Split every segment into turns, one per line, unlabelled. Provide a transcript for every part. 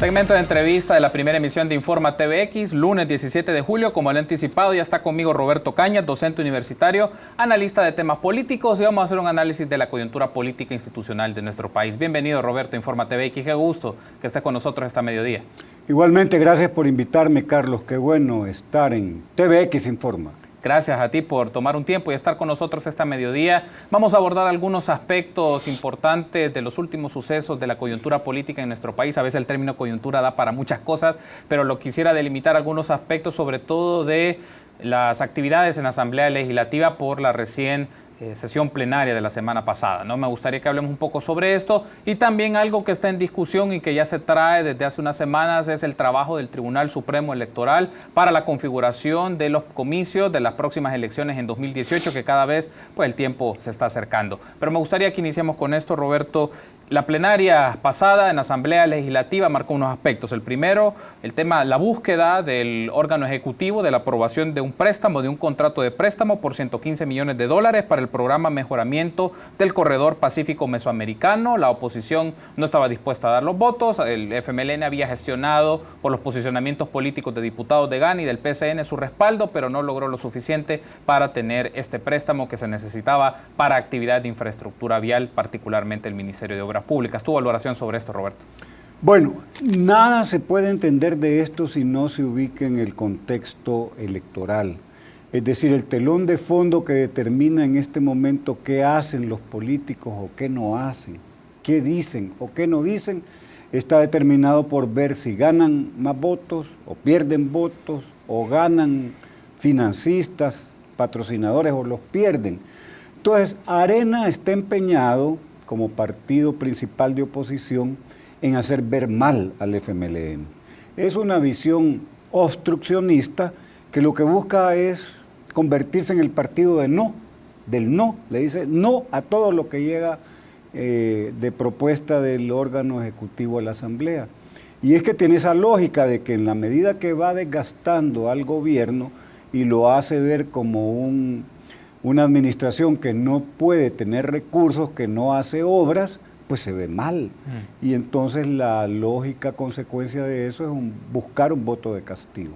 Segmento de entrevista de la primera emisión de Informa TVX, lunes 17 de julio. Como le he anticipado, ya está conmigo Roberto Cañas, docente universitario, analista de temas políticos, y vamos a hacer un análisis de la coyuntura política institucional de nuestro país. Bienvenido, Roberto, a Informa TVX. Qué gusto que esté con nosotros esta mediodía.
Igualmente, gracias por invitarme, Carlos. Qué bueno estar en TVX Informa.
Gracias a ti por tomar un tiempo y estar con nosotros esta mediodía. Vamos a abordar algunos aspectos importantes de los últimos sucesos de la coyuntura política en nuestro país. A veces el término coyuntura da para muchas cosas, pero lo quisiera delimitar algunos aspectos, sobre todo de las actividades en la Asamblea Legislativa por la recién sesión plenaria de la semana pasada, ¿no? Me gustaría que hablemos un poco sobre esto, y también algo que está en discusión y que ya se trae desde hace unas semanas es el trabajo del Tribunal Supremo Electoral para la configuración de los comicios de las próximas elecciones en 2018, que cada vez pues el tiempo se está acercando. Pero me gustaría que iniciemos con esto, Roberto. La plenaria pasada en la Asamblea Legislativa marcó unos aspectos. El primero, el tema, la búsqueda del órgano ejecutivo de la aprobación de un préstamo, de un contrato de préstamo por $115 millones para el programa Mejoramiento del Corredor Pacífico Mesoamericano. La oposición no estaba dispuesta a dar los votos. El FMLN había gestionado por los posicionamientos políticos de diputados de GAN y del PCN su respaldo, pero no logró lo suficiente para tener este préstamo que se necesitaba para actividad de infraestructura vial, particularmente el Ministerio de Obras Públicas. ¿Tu valoración sobre esto, Roberto?
Bueno, nada se puede entender de esto si no se ubica en el contexto electoral. Es decir, el telón de fondo que determina en este momento qué hacen los políticos o qué no hacen, qué dicen o qué no dicen, está determinado por ver si ganan más votos o pierden votos, o ganan financistas, patrocinadores, o los pierden. Entonces, Arena está empeñado como partido principal de oposición en hacer ver mal al FMLN. Es una visión obstruccionista que lo que busca es convertirse en el partido del no, le dice no a todo lo que llega de propuesta del órgano ejecutivo de la Asamblea. Y es que tiene esa lógica de que en la medida que va desgastando al gobierno y lo hace ver como una administración que no puede tener recursos, que no hace obras, pues se ve mal. Y entonces la lógica consecuencia de eso es buscar un voto de castigo.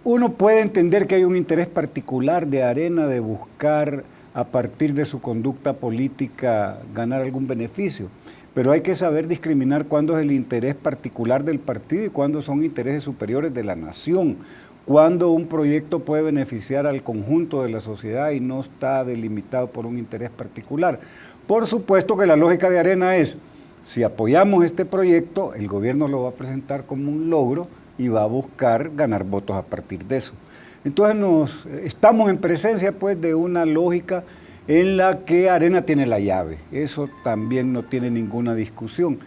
Uno puede entender que hay un interés particular de Arena de buscar, a partir de su conducta política, ganar algún beneficio, pero hay que saber discriminar cuándo es el interés particular del partido y cuándo son intereses superiores de la nación, cuando un proyecto puede beneficiar al conjunto de la sociedad y no está delimitado por un interés particular. Por supuesto que la lógica de Arena es, si apoyamos este proyecto, el gobierno lo va a presentar como un logro y va a buscar ganar votos a partir de eso. Entonces estamos en presencia pues de una lógica en la que Arena tiene la llave. Eso también no tiene ninguna discusión.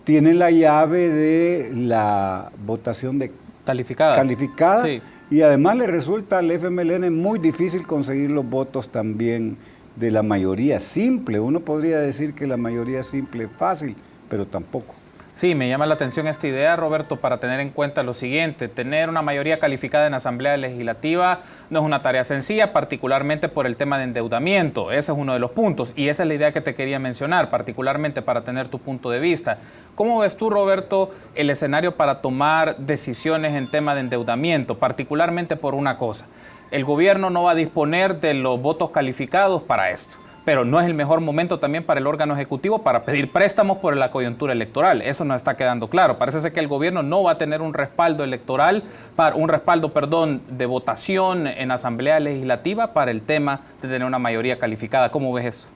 Tiene la llave de la votación de calificada, sí. Y además le resulta al FMLN muy difícil conseguir los votos también de la mayoría simple. Uno podría decir que la mayoría simple es fácil, pero tampoco.
Sí, me llama la atención esta idea, Roberto, para tener en cuenta lo siguiente: tener una mayoría calificada en la Asamblea Legislativa no es una tarea sencilla, particularmente por el tema de endeudamiento. Ese es uno de los puntos, y esa es la idea que te quería mencionar, particularmente para tener tu punto de vista. ¿Cómo ves tú, Roberto, el escenario para tomar decisiones en tema de endeudamiento, particularmente por una cosa? El gobierno no va a disponer de los votos calificados para esto, pero no es el mejor momento también para el órgano ejecutivo para pedir préstamos por la coyuntura electoral. Eso nos está quedando claro. Parece ser que el gobierno no va a tener un respaldo electoral, de votación en Asamblea Legislativa para el tema de tener una mayoría calificada. ¿Cómo ves eso?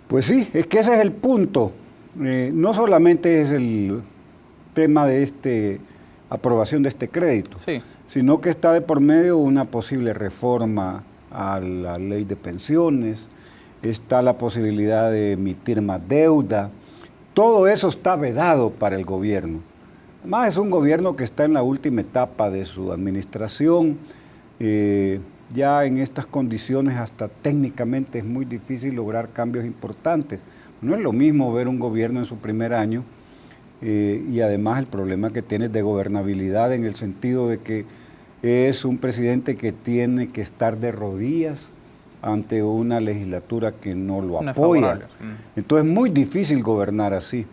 Pues sí, es que ese es el punto. No solamente es el tema de aprobación de este crédito, sí, sino que está de por medio una posible reforma a la ley de pensiones, está la posibilidad de emitir más deuda. Todo eso está vedado para el gobierno. Además, es un gobierno que está en la última etapa de su administración. Ya en estas condiciones hasta técnicamente es muy difícil lograr cambios importantes. No es lo mismo ver un gobierno en su primer año y además el problema que tiene de gobernabilidad, en el sentido de que es un presidente que tiene que estar de rodillas ante una legislatura que no lo apoya. Entonces es muy difícil gobernar así.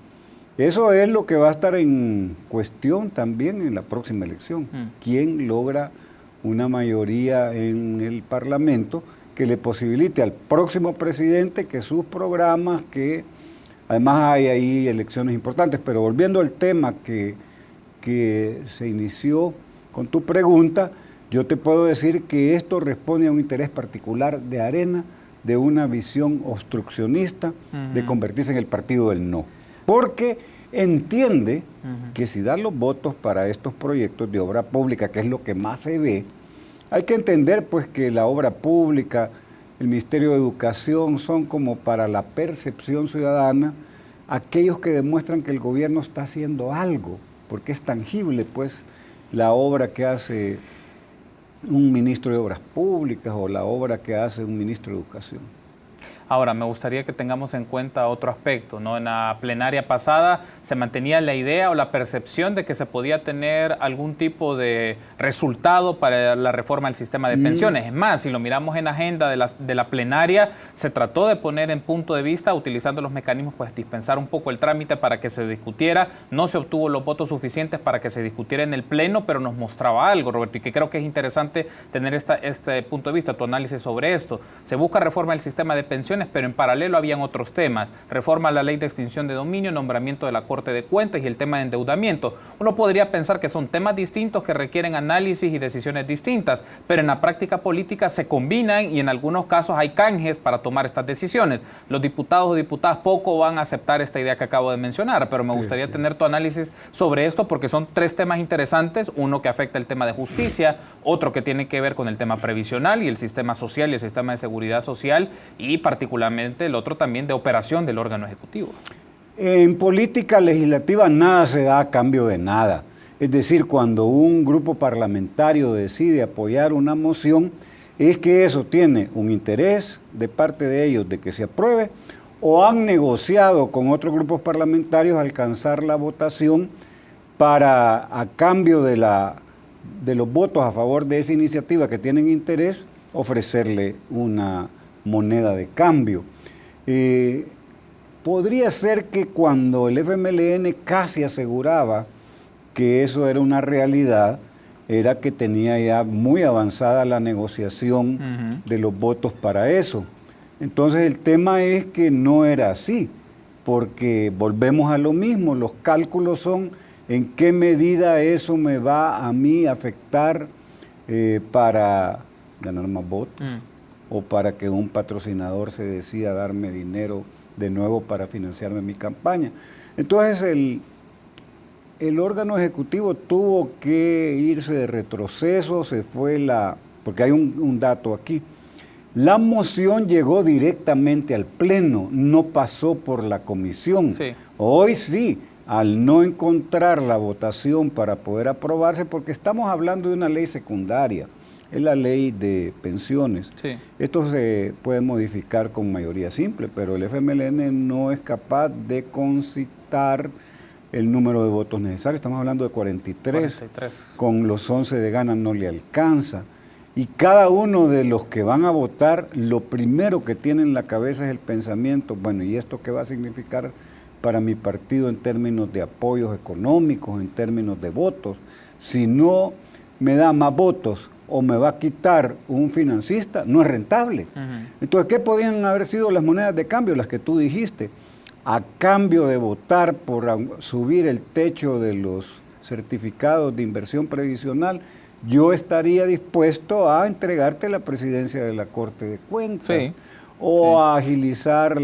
Eso es lo que va a estar en cuestión también en la próxima elección. ¿Quién logra una mayoría en el Parlamento que le posibilite al próximo presidente que sus programas, que además hay ahí elecciones importantes? Pero volviendo al tema que se inició con tu pregunta, yo te puedo decir que esto responde a un interés particular de Arena, de una visión obstruccionista, de convertirse en el partido del no. Porque entiende que si da los votos para estos proyectos de obra pública, que es lo que más se ve, hay que entender pues que la obra pública, el Ministerio de Educación son como para la percepción ciudadana aquellos que demuestran que el gobierno está haciendo algo, porque es tangible pues la obra que hace un ministro de Obras Públicas o la obra que hace un ministro de Educación.
Ahora, me gustaría que tengamos en cuenta otro aspecto, ¿no? En la plenaria pasada se mantenía la idea o la percepción de que se podía tener algún tipo de resultado para la reforma del sistema de pensiones. Es más, si lo miramos en agenda de la plenaria, se trató de poner en punto de vista, utilizando los mecanismos, pues dispensar un poco el trámite para que se discutiera. No se obtuvo los votos suficientes para que se discutiera en el Pleno, pero nos mostraba algo, Roberto, y que creo que es interesante tener este punto de vista, tu análisis sobre esto. Se busca reforma del sistema de pensiones, pero en paralelo habían otros temas. Reforma a la ley de extinción de dominio, nombramiento de la Corte de Cuentas y el tema de endeudamiento. Uno podría pensar que son temas distintos que requieren análisis y decisiones distintas, pero en la práctica política se combinan y en algunos casos hay canjes para tomar estas decisiones. Los diputados o diputadas poco van a aceptar esta idea que acabo de mencionar, pero me gustaría tener tu análisis sobre esto porque son tres temas interesantes, uno que afecta el tema de justicia, otro que tiene que ver con el tema previsional y el sistema social y el sistema de seguridad social y particularmente el otro también de operación del órgano ejecutivo.
En política legislativa nada se da a cambio de nada. Es decir, cuando un grupo parlamentario decide apoyar una moción, es que eso tiene un interés de parte de ellos de que se apruebe o han negociado con otros grupos parlamentarios alcanzar la votación para, a cambio de los votos a favor de esa iniciativa que tienen interés, ofrecerle una moneda de cambio. Podría ser que cuando el FMLN casi aseguraba que eso era una realidad, era que tenía ya muy avanzada la negociación de los votos para eso. Entonces el tema es que no era así, porque volvemos a lo mismo, los cálculos son en qué medida eso me va a mí a afectar para ganar más votos o para que un patrocinador se decida darme dinero de nuevo para financiarme mi campaña. Entonces el órgano ejecutivo tuvo que irse de retroceso, se fue porque hay un dato aquí. La moción llegó directamente al Pleno, no pasó por la comisión. Sí. Hoy sí, al no encontrar la votación para poder aprobarse, porque estamos hablando de una ley secundaria, es la ley de pensiones. Sí. Esto se puede modificar con mayoría simple, pero el FMLN no es capaz de concitar el número de votos necesarios. Estamos hablando de 43. Con los 11 de Gana no le alcanza. Y cada uno de los que van a votar, lo primero que tiene en la cabeza es el pensamiento, bueno, ¿y esto qué va a significar para mi partido en términos de apoyos económicos, en términos de votos? Si no me da más votos o me va a quitar un financista, no es rentable. Entonces, ¿qué podían haber sido las monedas de cambio? Las que tú dijiste. A cambio de votar por subir el techo de los certificados de inversión previsional, yo estaría dispuesto a entregarte la presidencia de la Corte de Cuentas o a agilizar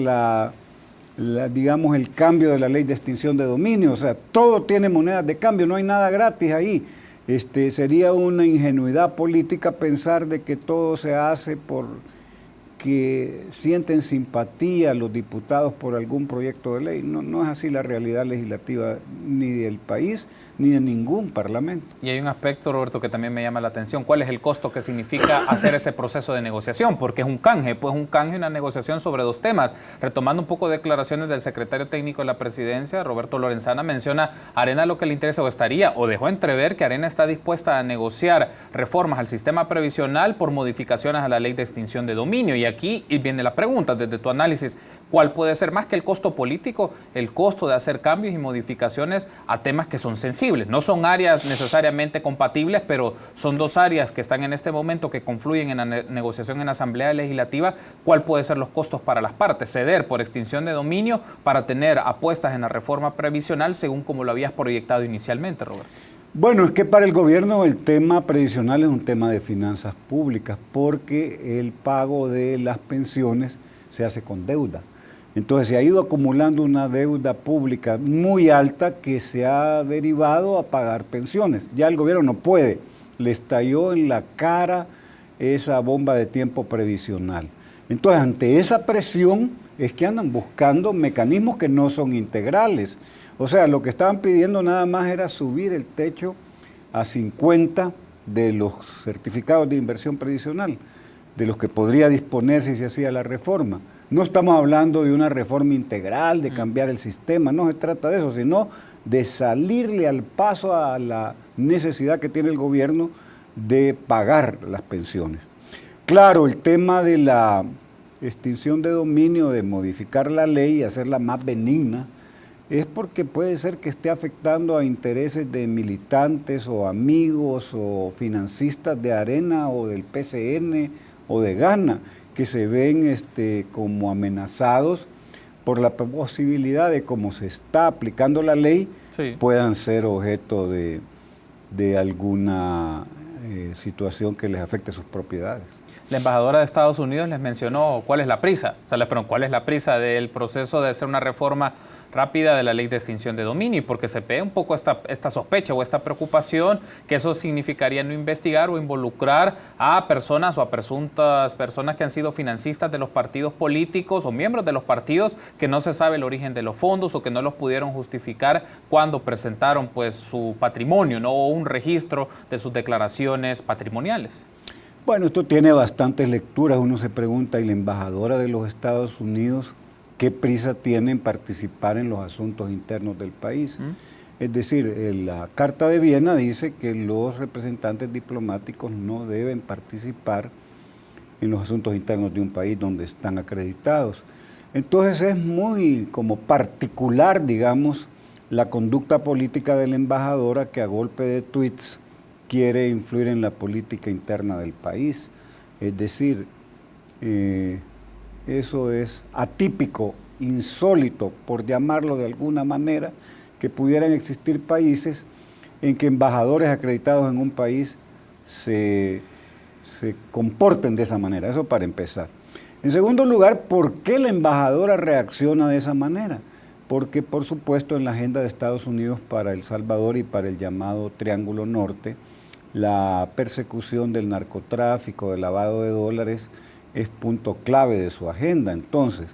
digamos, el cambio de la ley de extinción de dominio. O sea, todo tiene monedas de cambio, no hay nada gratis ahí. Sería una ingenuidad política pensar de que todo se hace porque sienten simpatía los diputados por algún proyecto de ley. No es así la realidad legislativa ni del país ni de ningún parlamento.
Y hay un aspecto, Roberto, que también me llama la atención. ¿Cuál es el costo que significa hacer ese proceso de negociación? Porque es un canje, pues un canje y una negociación sobre dos temas. Retomando un poco declaraciones del secretario técnico de la presidencia, Roberto Lorenzana, menciona a Arena lo que le interesa o dejó entrever que Arena está dispuesta a negociar reformas al sistema previsional por modificaciones a la ley de extinción de dominio. Y aquí viene la pregunta, desde tu análisis, ¿cuál puede ser más que el costo político, el costo de hacer cambios y modificaciones a temas que son sensibles? No son áreas necesariamente compatibles, pero son dos áreas que están en este momento que confluyen en la negociación en la Asamblea Legislativa. ¿Cuál puede ser los costos para las partes? Ceder por extinción de dominio para tener apuestas en la reforma previsional según como lo habías proyectado inicialmente, Roberto.
Bueno, es que para el gobierno el tema previsional es un tema de finanzas públicas porque el pago de las pensiones se hace con deuda. Entonces se ha ido acumulando una deuda pública muy alta que se ha derivado a pagar pensiones. Ya el gobierno no puede, le estalló en la cara esa bomba de tiempo previsional. Entonces ante esa presión es que andan buscando mecanismos que no son integrales. O sea, lo que estaban pidiendo nada más era subir el techo a 50 de los certificados de inversión previsional, de los que podría disponer si se hacía la reforma. No estamos hablando de una reforma integral, de cambiar el sistema, no se trata de eso, sino de salirle al paso a la necesidad que tiene el gobierno de pagar las pensiones. Claro, el tema de la extinción de dominio, de modificar la ley y hacerla más benigna, es porque puede ser que esté afectando a intereses de militantes o amigos o financistas de Arena o del PCN o de Gana, que se ven como amenazados por la posibilidad de, como se está aplicando la ley, sí, puedan ser objeto de alguna situación que les afecte sus propiedades.
La embajadora de Estados Unidos les mencionó cuál es la prisa, o sea, les preguntó cuál es la prisa del proceso de hacer una reforma rápida de la ley de extinción de dominio, porque se ve un poco esta sospecha o esta preocupación que eso significaría no investigar o involucrar a personas o a presuntas personas que han sido financistas de los partidos políticos o miembros de los partidos que no se sabe el origen de los fondos o que no los pudieron justificar cuando presentaron pues su patrimonio, ¿no? O un registro de sus declaraciones patrimoniales.
Bueno, esto tiene bastantes lecturas. Uno se pregunta, ¿y la embajadora de los Estados Unidos qué prisa tiene en participar en los asuntos internos del país? Es decir, la Carta de Viena dice que los representantes diplomáticos no deben participar en los asuntos internos de un país donde están acreditados. Entonces es muy como particular, digamos, la conducta política de la embajadora que a golpe de tweets quiere influir en la política interna del país. Es decir, eso es atípico, insólito, por llamarlo de alguna manera, que pudieran existir países en que embajadores acreditados en un país se comporten de esa manera. Eso para empezar. En segundo lugar, ¿por qué la embajadora reacciona de esa manera? Porque, por supuesto, en la agenda de Estados Unidos para El Salvador y para el llamado Triángulo Norte, la persecución del narcotráfico, del lavado de dólares, es punto clave de su agenda. Entonces,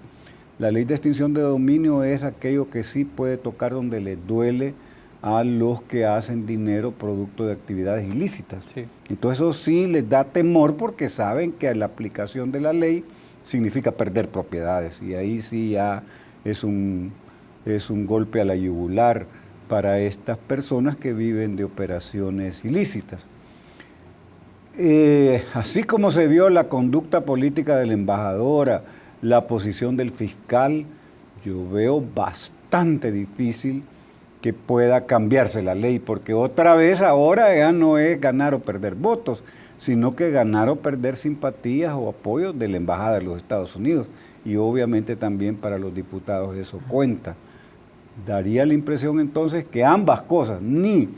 la ley de extinción de dominio es aquello que sí puede tocar donde le duele a los que hacen dinero producto de actividades ilícitas. Sí. Entonces eso sí les da temor porque saben que la aplicación de la ley significa perder propiedades y ahí sí ya es un golpe a la yugular para estas personas que viven de operaciones ilícitas. Así como se vio la conducta política de la embajadora, la posición del fiscal, yo veo bastante difícil que pueda cambiarse la ley, porque otra vez ahora ya no es ganar o perder votos, sino que ganar o perder simpatías o apoyos de la Embajada de los Estados Unidos, y obviamente también para los diputados eso cuenta. Daría la impresión entonces que ambas cosas, ni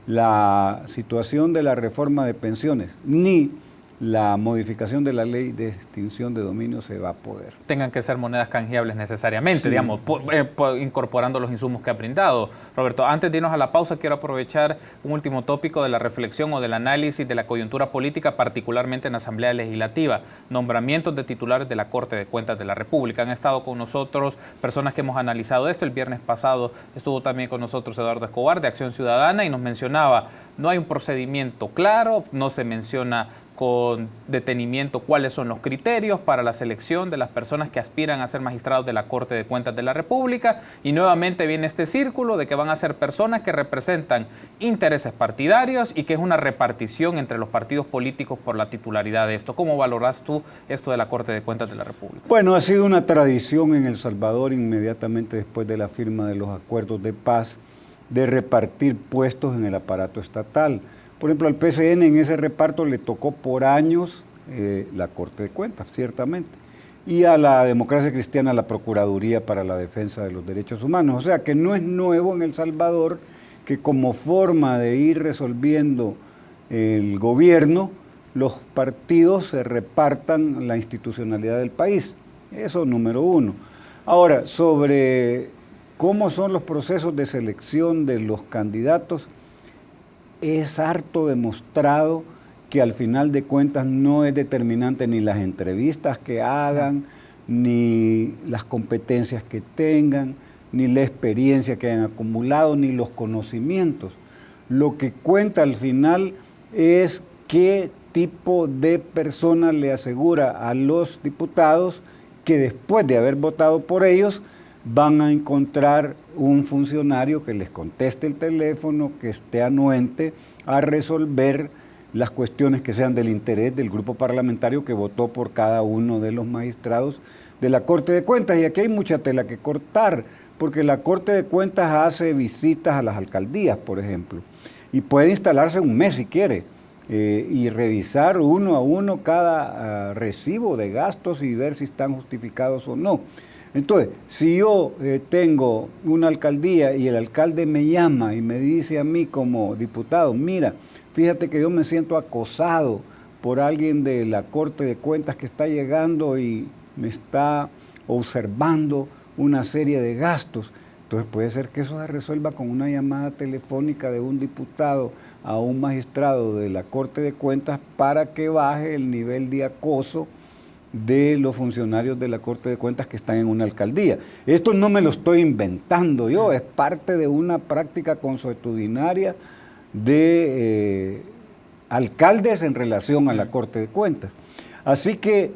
la situación de la reforma de pensiones, ni la modificación de la ley de extinción de dominio se va a poder.
Tengan que ser monedas canjeables necesariamente, sí, digamos, incorporando los insumos que ha brindado. Roberto, antes de irnos a la pausa, quiero aprovechar un último tópico de la reflexión o del análisis de la coyuntura política, particularmente en la Asamblea Legislativa. Nombramientos de titulares de la Corte de Cuentas de la República. Han estado con nosotros personas que hemos analizado esto. El viernes pasado estuvo también con nosotros Eduardo Escobar de Acción Ciudadana y nos mencionaba, no hay un procedimiento claro, no se menciona con detenimiento cuáles son los criterios para la selección de las personas que aspiran a ser magistrados de la Corte de Cuentas de la República, y nuevamente viene este círculo de que van a ser personas que representan intereses partidarios y que es una repartición entre los partidos políticos por la titularidad de esto. ¿Cómo valoras tú esto de la Corte de Cuentas de la República?
Bueno, ha sido una tradición en El Salvador inmediatamente después de la firma de los acuerdos de paz de repartir puestos en el aparato estatal. Por ejemplo, al PCN en ese reparto le tocó por años la Corte de Cuentas, ciertamente, y a la Democracia Cristiana la Procuraduría para la Defensa de los Derechos Humanos. O sea que no es nuevo en El Salvador que como forma de ir resolviendo el gobierno, los partidos se repartan la institucionalidad del país. Eso número uno. Ahora, sobre cómo son los procesos de selección de los candidatos, es harto demostrado que al final de cuentas no es determinante ni las entrevistas que hagan, ni las competencias que tengan, ni la experiencia que hayan acumulado, ni los conocimientos. Lo que cuenta al final es qué tipo de persona le asegura a los diputados que después de haber votado por ellos van a encontrar un funcionario que les conteste el teléfono, que esté anuente a resolver las cuestiones que sean del interés del grupo parlamentario que votó por cada uno de los magistrados de la Corte de Cuentas. Y aquí hay mucha tela que cortar, porque la Corte de Cuentas hace visitas a las alcaldías, por ejemplo, y puede instalarse un mes si quiere, y revisar uno a uno cada recibo de gastos y ver si están justificados o no. Entonces, si yo tengo una alcaldía y el alcalde me llama y me dice a mí como diputado, mira, fíjate que yo me siento acosado por alguien de la Corte de Cuentas que está llegando y me está observando una serie de gastos, entonces puede ser que eso se resuelva con una llamada telefónica de un diputado a un magistrado de la Corte de Cuentas para que baje el nivel de acoso de los funcionarios de la Corte de Cuentas que están en una alcaldía. Esto no me lo estoy inventando yo, es parte de una práctica consuetudinaria de alcaldes en relación a la Corte de Cuentas. Así que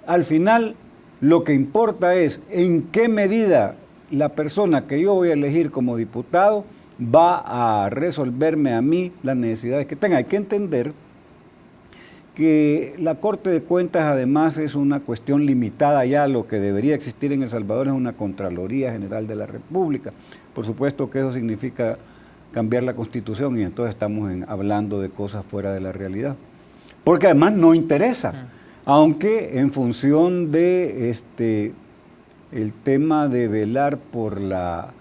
al final lo que importa es en qué medida la persona que yo voy a elegir como diputado va a resolverme a mí las necesidades que tenga. Hay que entender que la Corte de Cuentas además es una cuestión limitada ya. Lo que debería existir en El Salvador es una Contraloría General de la República. Por supuesto que eso significa cambiar la Constitución y entonces estamos hablando de cosas fuera de la realidad. Porque además no interesa, aunque en función de el tema de velar por la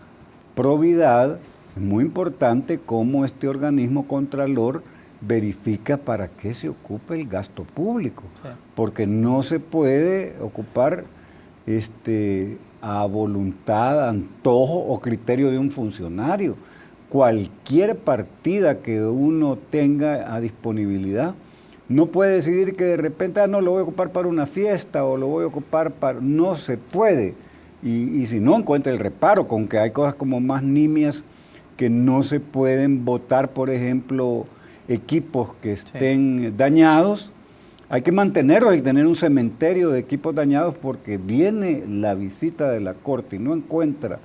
probidad, es muy importante cómo este organismo contralor verifica para qué se ocupa el gasto público, porque no se puede ocupar a voluntad, antojo o criterio de un funcionario. Cualquier partida que uno tenga a disponibilidad, no puede decidir que de repente, no, lo voy a ocupar para una fiesta o lo voy a ocupar para... No se puede. Y si no, encuentra el reparo, con que hay cosas como más nimias que no se pueden votar, por ejemplo, equipos que estén dañados. Hay que mantenerlos, hay que tener un cementerio de equipos dañados porque viene la visita de la Corte y no encuentra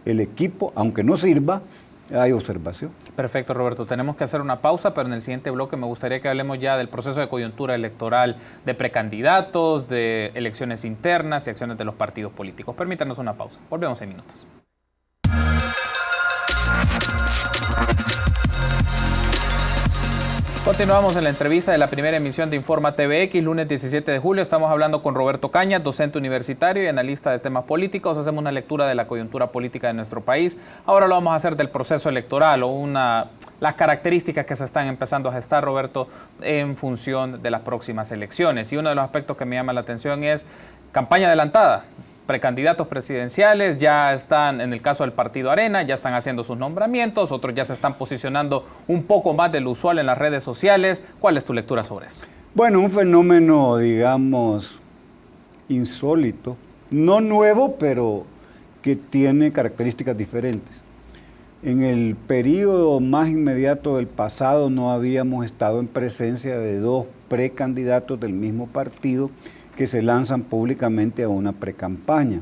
el equipo, aunque no sirva, hay observación.
Perfecto, Roberto. Tenemos que hacer una pausa, pero en el siguiente bloque me gustaría que hablemos ya del proceso de coyuntura electoral, de precandidatos, de elecciones internas y acciones de los partidos políticos. Permítanos una pausa. Volvemos en minutos. Continuamos en la entrevista de la primera emisión de Informa TVX, lunes 17 de julio. Estamos hablando con Roberto Cañas, docente universitario y analista de temas políticos. Hacemos una lectura de la coyuntura política de nuestro país. Ahora lo vamos a hacer del proceso electoral o las características que se están empezando a gestar, Roberto, en función de las próximas elecciones. Y uno de los aspectos que me llama la atención es campaña adelantada. Precandidatos presidenciales ya están, en el caso del Partido Arena, ya están haciendo sus nombramientos, otros ya se están posicionando un poco más de lo usual en las redes sociales. ¿Cuál es tu lectura sobre eso?
Bueno, un fenómeno, digamos, insólito, no nuevo, pero que tiene características diferentes. En el periodo más inmediato del pasado no habíamos estado en presencia de dos precandidatos del mismo partido que se lanzan públicamente a una precampaña.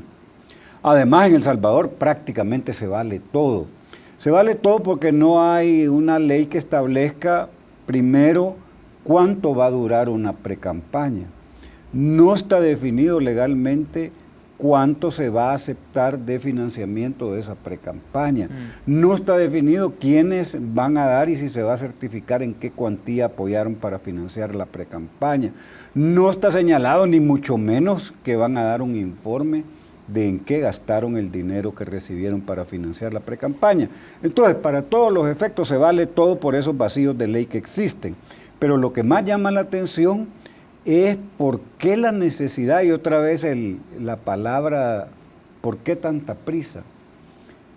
Además, en El Salvador prácticamente se vale todo. Se vale todo porque no hay una ley que establezca, primero, cuánto va a durar una precampaña. No está definido legalmente cuánto se va a aceptar de financiamiento de esa precampaña. No está definido quiénes van a dar y si se va a certificar en qué cuantía apoyaron para financiar la precampaña. No está señalado ni mucho menos que van a dar un informe de en qué gastaron el dinero que recibieron para financiar la precampaña. Entonces, para todos los efectos se vale todo por esos vacíos de ley que existen. Pero lo que más llama la atención es por qué la necesidad, y otra vez la palabra, ¿por qué tanta prisa?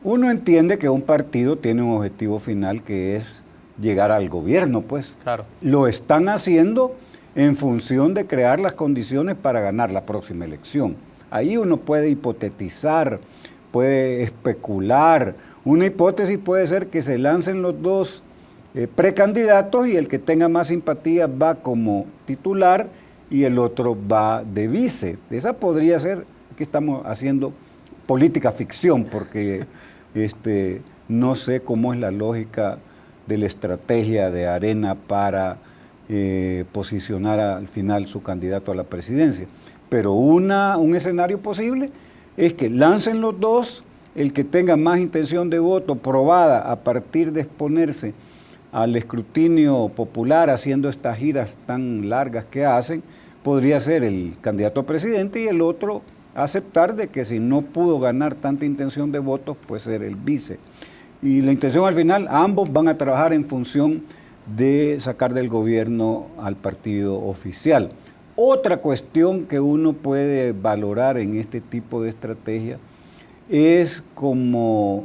Uno entiende que un partido tiene un objetivo final que es llegar al gobierno, pues.
Claro.
Lo están haciendo en función de crear las condiciones para ganar la próxima elección. Ahí uno puede hipotetizar, puede especular. Una hipótesis puede ser que se lancen los dos precandidatos y el que tenga más simpatía va como titular y el otro va de vice. Esa podría ser, aquí estamos haciendo política ficción porque no sé cómo es la lógica de la estrategia de Arena para posicionar al final su candidato a la presidencia. Pero un escenario posible es que lancen los dos, el que tenga más intención de voto probada a partir de exponerse al escrutinio popular haciendo estas giras tan largas que hacen, podría ser el candidato a presidente y el otro aceptar de que si no pudo ganar tanta intención de votos, pues ser el vice. Y la intención al final, ambos van a trabajar en función de sacar del gobierno al partido oficial. Otra cuestión que uno puede valorar en este tipo de estrategia es como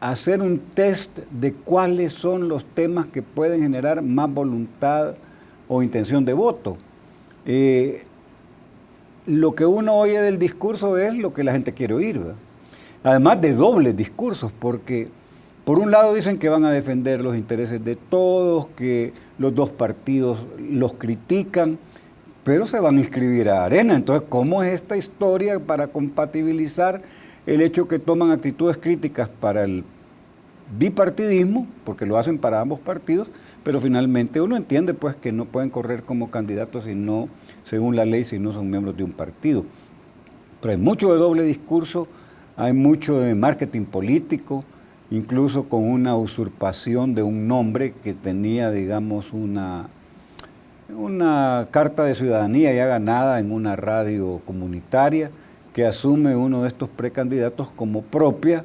hacer un test de cuáles son los temas que pueden generar más voluntad o intención de voto. Lo que uno oye del discurso es lo que la gente quiere oír, ¿verdad? Además de dobles discursos, porque por un lado dicen que van a defender los intereses de todos, que los dos partidos los critican, pero se van a inscribir a Arena. Entonces, ¿cómo es esta historia para compatibilizar el hecho que toman actitudes críticas para el bipartidismo, porque lo hacen para ambos partidos, pero finalmente uno entiende pues que no pueden correr como candidatos si no, según la ley, si no son miembros de un partido? Pero hay mucho de doble discurso, hay mucho de marketing político, incluso con una usurpación de un nombre que tenía, digamos, una carta de ciudadanía ya ganada en una radio comunitaria que asume uno de estos precandidatos como propia,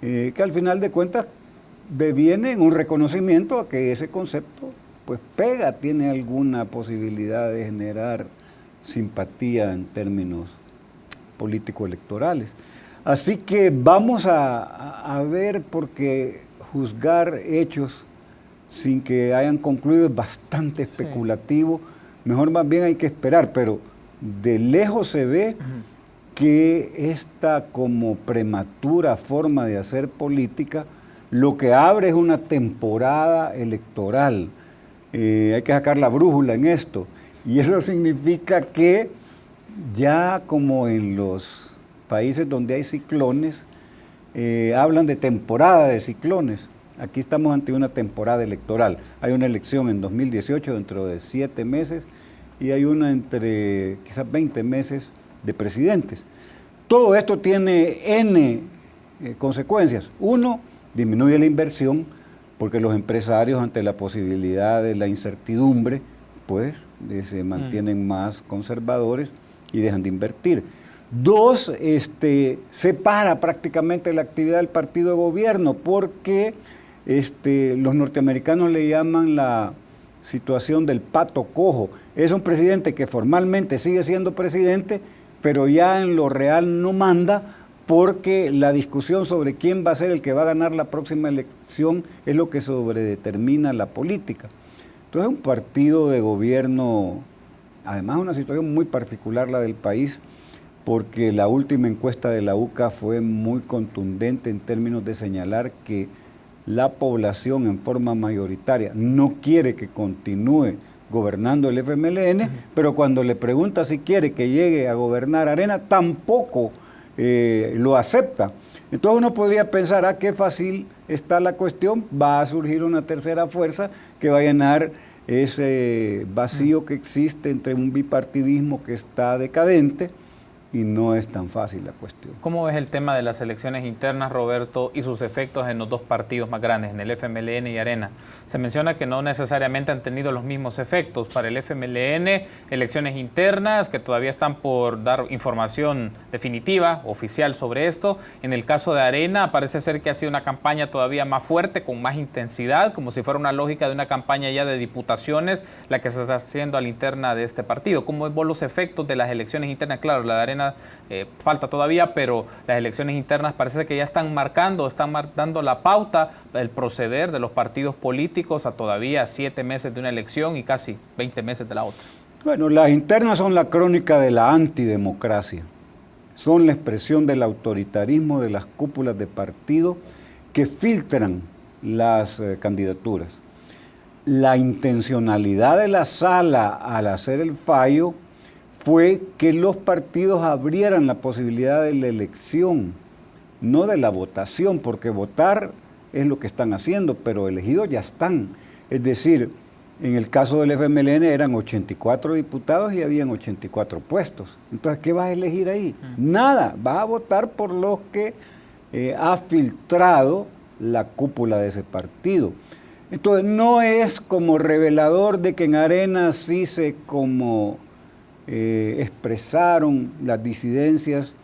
que al final de cuentas deviene en un reconocimiento a que ese concepto pues pega, tiene alguna posibilidad de generar simpatía en términos político-electorales. Así que vamos a ver, porque juzgar hechos sin que hayan concluido es bastante especulativo. Mejor más bien hay que esperar, pero de lejos se ve que esta como prematura forma de hacer política lo que abre es una temporada electoral. Hay que sacar la brújula en esto. Y eso significa que ya como en los países donde hay ciclones, hablan de temporada de ciclones. Aquí estamos ante una temporada electoral. Hay una elección en 2018 dentro de 7 meses y hay una entre quizás 20 meses de presidentes. Todo esto tiene N consecuencias. Uno, disminuye la inversión porque los empresarios ante la posibilidad de la incertidumbre pues se mantienen más conservadores y dejan de invertir. Dos, separa prácticamente la actividad del partido de gobierno porque los norteamericanos le llaman la situación del pato cojo. Es un presidente que formalmente sigue siendo presidente, pero ya en lo real no manda, porque la discusión sobre quién va a ser el que va a ganar la próxima elección es lo que sobredetermina la política. Entonces, un partido de gobierno, además una situación muy particular la del país, porque la última encuesta de la UCA fue muy contundente en términos de señalar que la población en forma mayoritaria no quiere que continúe gobernando el FMLN, pero cuando le pregunta si quiere que llegue a gobernar Arena, tampoco lo acepta. Entonces uno podría pensar, qué fácil está la cuestión, va a surgir una tercera fuerza que va a llenar ese vacío que existe entre un bipartidismo que está decadente, y no es tan fácil la cuestión.
¿Cómo ves el tema de las elecciones internas, Roberto, y sus efectos en los dos partidos más grandes, en el FMLN y Arena? Se menciona que no necesariamente han tenido los mismos efectos. Para el FMLN, elecciones internas que todavía están por dar información definitiva, oficial sobre esto. En el caso de Arena, parece ser que ha sido una campaña todavía más fuerte, con más intensidad, como si fuera una lógica de una campaña ya de diputaciones, la que se está haciendo a la interna de este partido. ¿Cómo ves vos los efectos de las elecciones internas? Claro, la de Arena falta todavía, pero las elecciones internas parece que ya están dando la pauta, el proceder de los partidos políticos a todavía 7 meses de una elección y casi 20 meses de la otra.
Bueno, las internas son la crónica de la antidemocracia, son la expresión del autoritarismo de las cúpulas de partido que filtran las candidaturas. La intencionalidad de la sala al hacer el fallo fue que los partidos abrieran la posibilidad de la elección, no de la votación, porque votar es lo que están haciendo, pero elegidos ya están. Es decir, en el caso del FMLN eran 84 diputados y habían 84 puestos. Entonces, ¿qué vas a elegir ahí? Nada, vas a votar por los que ha filtrado la cúpula de ese partido. Entonces, no es como revelador de que en Arena sí se expresaron las disidencias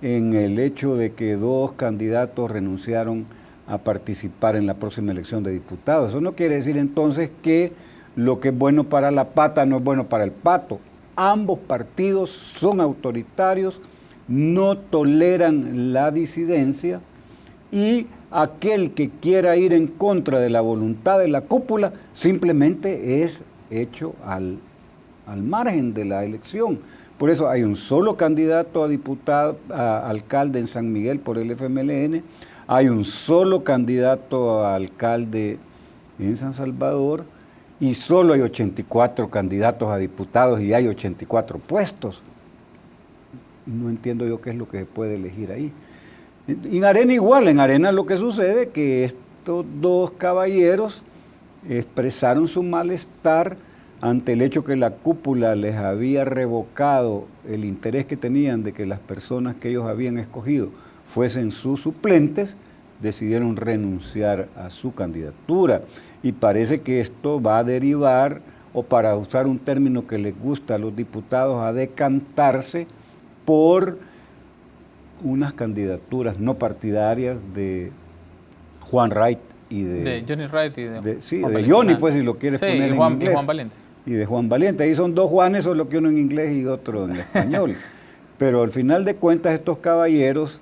en el hecho de que 2 candidatos renunciaron a participar en la próxima elección de diputados. Eso no quiere decir entonces que lo que es bueno para la pata no es bueno para el pato. Ambos partidos son autoritarios, no toleran la disidencia, y aquel que quiera ir en contra de la voluntad de la cúpula simplemente es hecho al margen de la elección. Por eso hay un solo candidato a diputado, a alcalde en San Miguel por el FMLN, hay un solo candidato a alcalde en San Salvador, y solo hay 84 candidatos a diputados y hay 84 puestos. No entiendo yo qué es lo que se puede elegir ahí. En Arena igual, en Arena lo que sucede es que estos 2 caballeros expresaron su malestar ante el hecho que la cúpula les había revocado el interés que tenían de que las personas que ellos habían escogido fuesen sus suplentes, decidieron renunciar a su candidatura. Y parece que esto va a derivar, o para usar un término que les gusta a los diputados, a decantarse por unas candidaturas no partidarias de Juan Wright y
de Johnny Wright y de
Juan de Johnny, pues, si lo quieres poner en inglés.
Y Juan Valiente.
Y de Juan Valiente. Ahí son 2 Juanes, solo que uno en inglés y otro en español. Pero al final de cuentas, estos caballeros,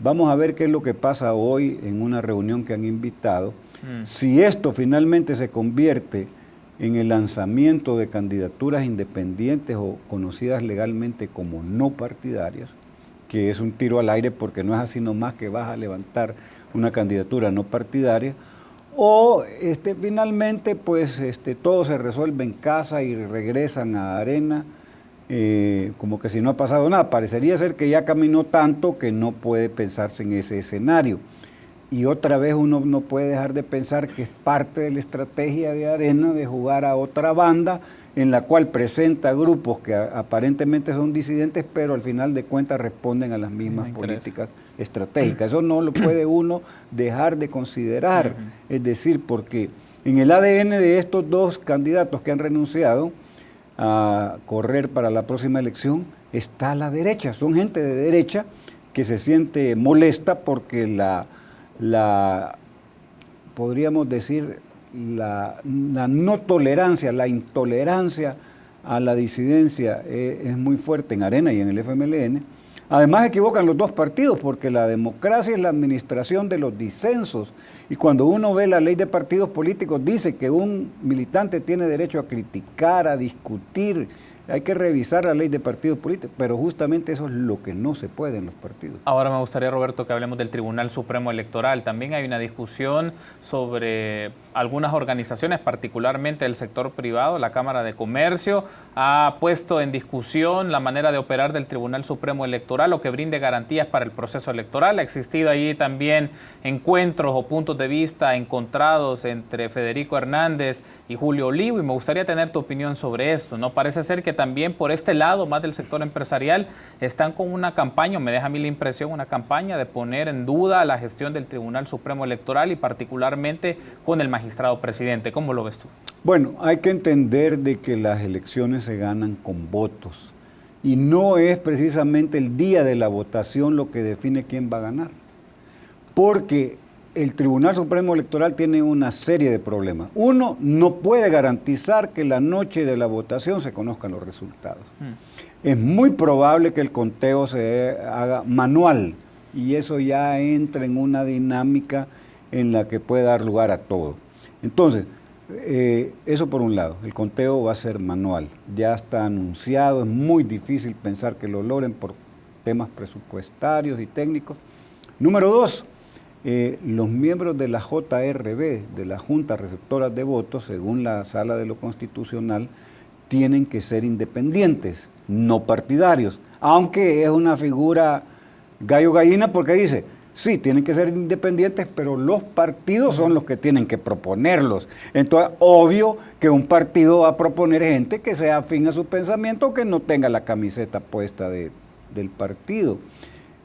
vamos a ver qué es lo que pasa hoy en una reunión que han invitado. Si esto finalmente se convierte en el lanzamiento de candidaturas independientes o conocidas legalmente como no partidarias, que es un tiro al aire porque no es así nomás que vas a levantar una candidatura no partidaria, o finalmente pues todo se resuelve en casa y regresan a Arena como que si no ha pasado nada. Parecería ser que ya caminó tanto que no puede pensarse en ese escenario. Y otra vez uno no puede dejar de pensar que es parte de la estrategia de Arena de jugar a otra banda en la cual presenta grupos que aparentemente son disidentes, pero al final de cuentas responden a las mismas políticas estratégicas. Eso no lo puede uno dejar de considerar. Es decir, porque en el ADN de estos 2 candidatos que han renunciado a correr para la próxima elección está la derecha. Son gente de derecha que se siente molesta porque podríamos decir, la no tolerancia, la intolerancia a la disidencia es muy fuerte en Arena y en el FMLN. Además equivocan los 2 partidos porque la democracia es la administración de los disensos, y cuando uno ve la ley de partidos políticos dice que un militante tiene derecho a criticar, a discutir, hay que revisar la ley de partidos políticos, pero justamente eso es lo que no se puede en los partidos.
Ahora me gustaría, Roberto, que hablemos del Tribunal Supremo Electoral. También hay una discusión sobre algunas organizaciones, particularmente el sector privado. La Cámara de Comercio ha puesto en discusión la manera de operar del Tribunal Supremo Electoral o que brinde garantías para el proceso electoral. Ha existido allí también encuentros o puntos de vista encontrados entre Federico Hernández y Julio Olivo, y me gustaría tener tu opinión sobre esto, ¿no? Parece ser que también por este lado, más del sector empresarial, están con una campaña, me deja a mí la impresión, una campaña de poner en duda la gestión del Tribunal Supremo Electoral y particularmente con el magistrado presidente. ¿Cómo lo ves tú?
Bueno, hay que entender de que las elecciones se ganan con votos y no es precisamente el día de la votación lo que define quién va a ganar, porque el Tribunal Supremo Electoral tiene una serie de problemas. Uno, no puede garantizar que la noche de la votación se conozcan los resultados. Es muy probable que el conteo se haga manual y eso ya entra en una dinámica en la que puede dar lugar a todo. Entonces, eso por un lado, el conteo va a ser manual, ya está anunciado, es muy difícil pensar que lo logren por temas presupuestarios y técnicos. Número dos, los miembros de la JRB, de la Junta Receptora de Votos, según la Sala de lo Constitucional, tienen que ser independientes, no partidarios, aunque es una figura gallo-gallina porque dice, sí, tienen que ser independientes, pero los partidos son los que tienen que proponerlos. Entonces, obvio que un partido va a proponer gente que sea afín a su pensamiento o que no tenga la camiseta puesta del partido.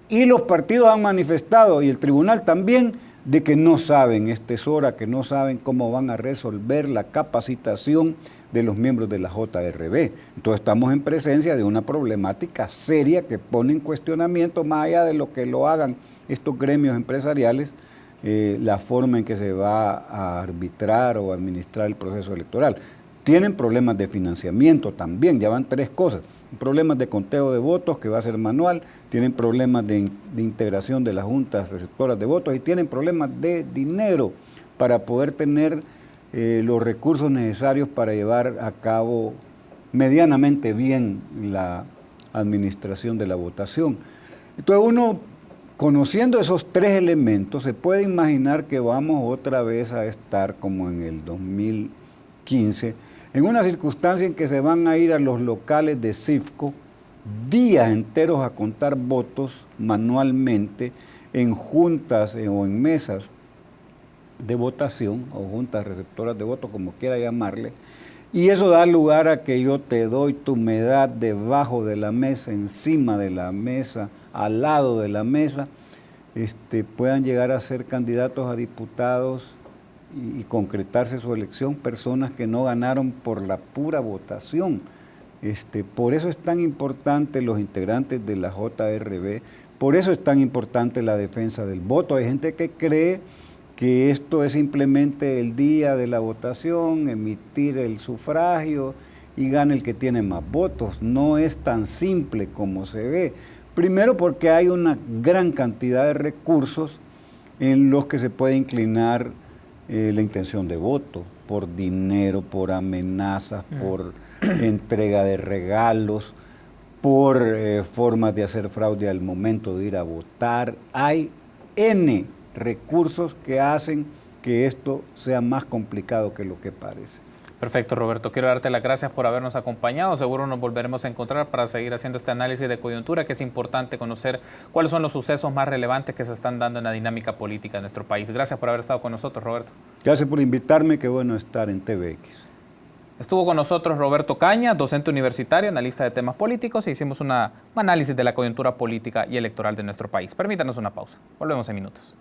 Y los partidos han manifestado, y el tribunal también, de que no saben, es hora que no saben cómo van a resolver la capacitación de los miembros de la JRB. Entonces estamos en presencia de una problemática seria que pone en cuestionamiento, más allá de lo que lo hagan estos gremios empresariales, la forma en que se va a arbitrar o administrar el proceso electoral. Tienen problemas de financiamiento también, ya van tres cosas. Problemas de conteo de votos, que va a ser manual, tienen problemas de integración de las juntas receptoras de votos y tienen problemas de dinero para poder tener los recursos necesarios para llevar a cabo medianamente bien la administración de la votación. Entonces uno, conociendo esos tres elementos, se puede imaginar que vamos otra vez a estar como en el 2015, en una circunstancia en que se van a ir a los locales de CIFCO días enteros a contar votos manualmente en juntas o en mesas de votación o juntas receptoras de votos, como quiera llamarle, y eso da lugar a que yo te doy, tú me das debajo de la mesa, encima de la mesa, al lado de la mesa, puedan llegar a ser candidatos a diputados y concretarse su elección personas que no ganaron por la pura votación. Por eso es tan importante los integrantes de la JRB, por eso es tan importante la defensa del voto. Hay gente que cree que esto es simplemente el día de la votación, emitir el sufragio y gana el que tiene más votos. No es tan simple como se ve. Primero porque hay una gran cantidad de recursos en los que se puede inclinar la intención de voto, por dinero, por amenazas, por entrega de regalos, por formas de hacer fraude al momento de ir a votar. Hay N recursos que hacen que esto sea más complicado que lo que parece.
Perfecto, Roberto. Quiero darte las gracias por habernos acompañado. Seguro nos volveremos a encontrar para seguir haciendo este análisis de coyuntura, que es importante conocer cuáles son los sucesos más relevantes que se están dando en la dinámica política de nuestro país. Gracias por haber estado con nosotros, Roberto.
Gracias por invitarme, qué bueno estar en TVX.
Estuvo con nosotros Roberto Caña, docente universitario, analista de temas políticos, e hicimos un análisis de la coyuntura política y electoral de nuestro país. Permítanos una pausa. Volvemos en minutos.